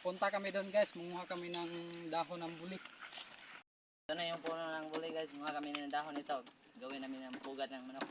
Punta kami doon guys, munguha kami ng dahon ng buli. Ito na yung puno ng buli guys, mga kami ng dahon ito. Gawin namin ng pugad ng manok.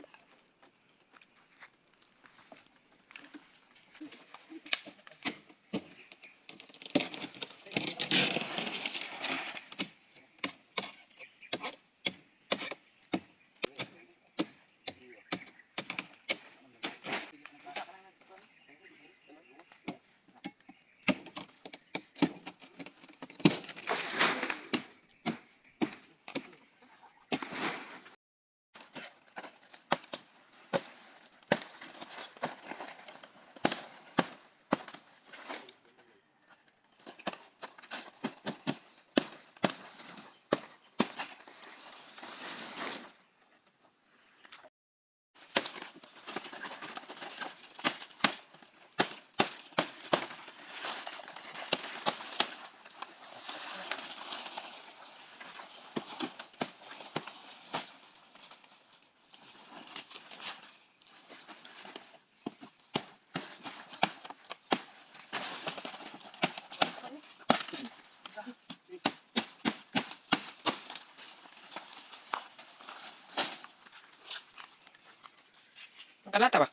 Kalata ba?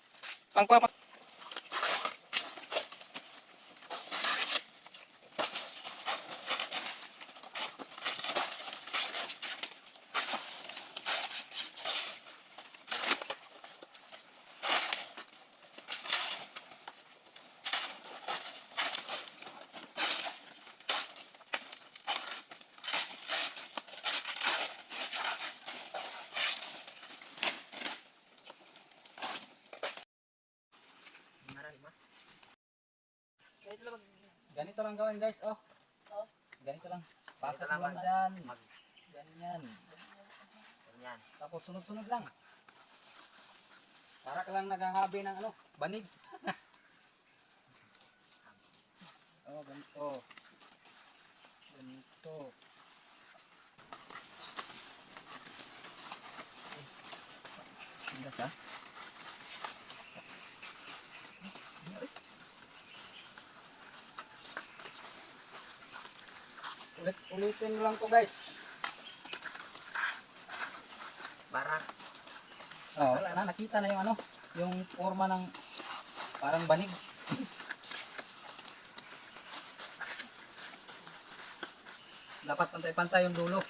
Pangkuha pa. Ganito lang gawin guys, oh. Ganito lang. Pasok lang dyan. Ganyan. Ganyan. Tapos sunod-sunod lang. Para ka lang naghahabi ng ano, banig. Oh, ganito. Ganito. Ingat ha. Ulitin mo lang to guys. Barak. Oh, wala na, nakita na yung ano, yung forma ng parang banig. Dapat pantay-pantay yung dulo.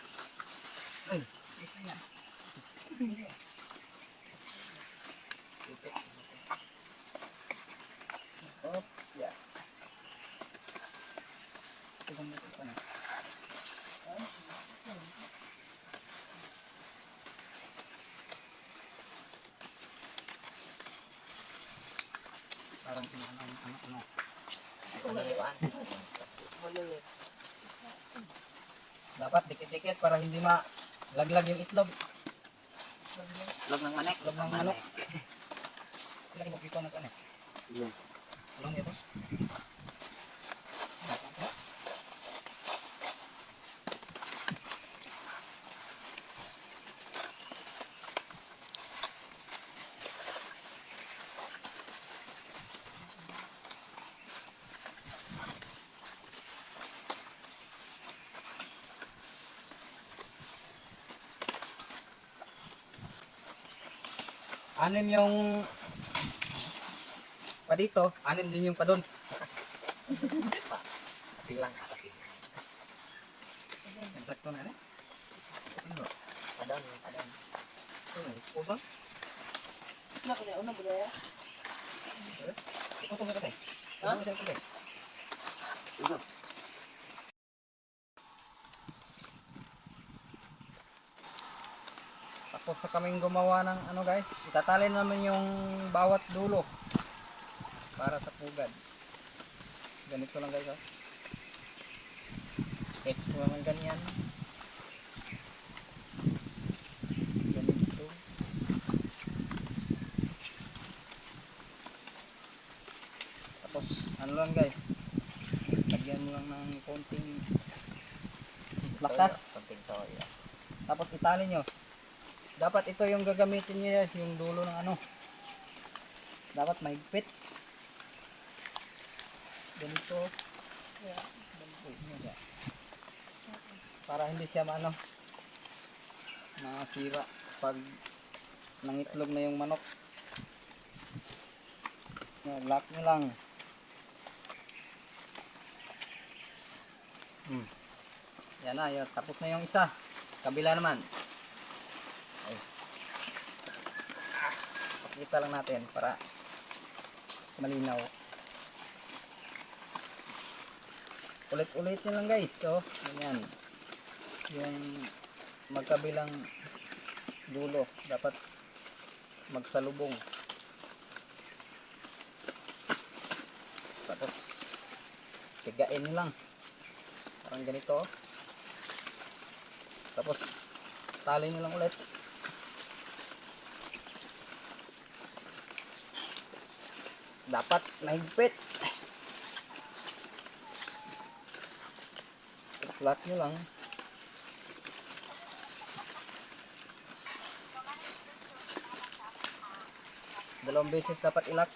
Ay, ito yan. Oh, yeah. Ito na. Parang ano. Dapat dikit-dikit para hindi malaglag yung itlog. Log ng manek. Itlog ng manok. Lagi mo pito na ito ano. Tulong nito. Anim yung pa dito, anim din yung pa doon. Kasi lang. Sakto na rin. Padon. Uba? Ano ko na ba ya? Ito ko na rin. Ito. Tapos sa kaming gumawa ng ano guys, itatali naman yung bawat dulo para sa pugad. Ganito lang guys, oh. Edge mo naman ganyan. Ganito. Tapos ano lang guys, lagyan mo lang ng konting lakas. Konting toyo. Tapos itali nyo. Dapat ito yung gagamitin niya, yung dulo ng ano. Dapat mahigpit. Ganito. Para hindi siya maano, masira pag nangitlog na yung manok. Yan, lock nyo lang. Yan na, yan. Tapos na yung isa. Kabila naman. Ay. Pakita lang natin para malinaw. Ulit-ulitin lang guys. So, ganyan. Yung magkabilang dulo dapat magsalubong. Tapos tigain nyo lang. Parang ganito. Tapos tali nyo lang ulit. Dapat mahigpit. Flat nyo lang. Dalawang beses dapat ilak.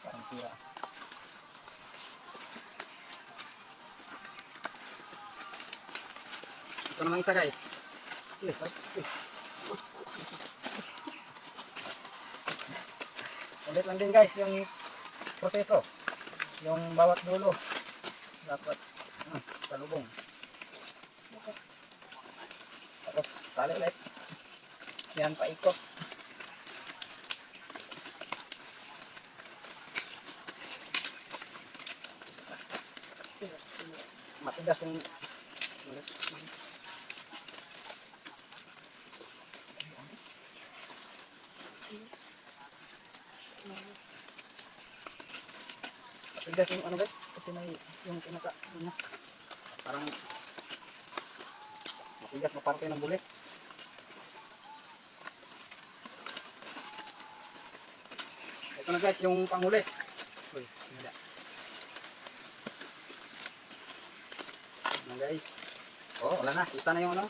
Parang sira. Ito naman isa guys. Ulit lang din guys yung proseso. Yung bawat dulo dapat salubong. Tapos tali ulit. Yan paikot. Matigas yung matigas yung ano guys, kasi may yung pinaka ano, parang matigas maparte ng bulit. Ito na guys yung panghuli. Uy, hindi. Ano guys, oh wala na, kita na yung ano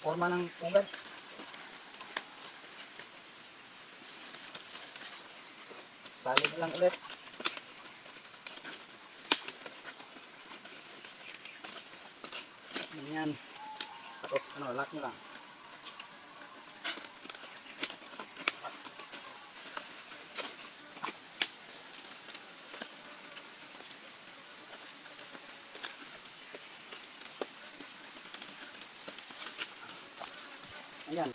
forma ng pugad. Tali na lang ulit. Ganyan. Tapos ano, lock nyo lang. Ayan.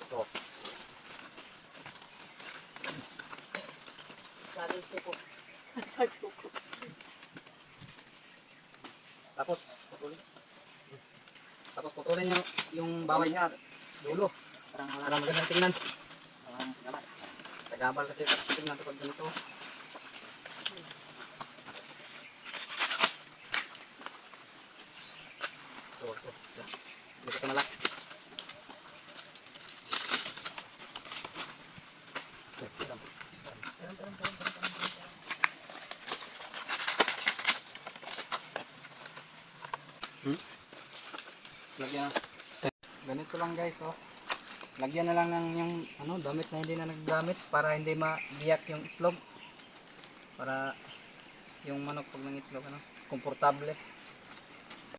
Ito. Sabi ko. Tapos putulin. Tapos putulin yung bawal niya dulo. Para magandang tingnan. Tagabal kasi tingnan ito pag ganito. Ito. Dito ka nalak. Lagyan. Ganito lang guys, oh. Lagyan na lang ng yung ano, damit na hindi na naggamit para hindi mabiyak yung itlog. Para yung manok pag nangitlog ano, komportable.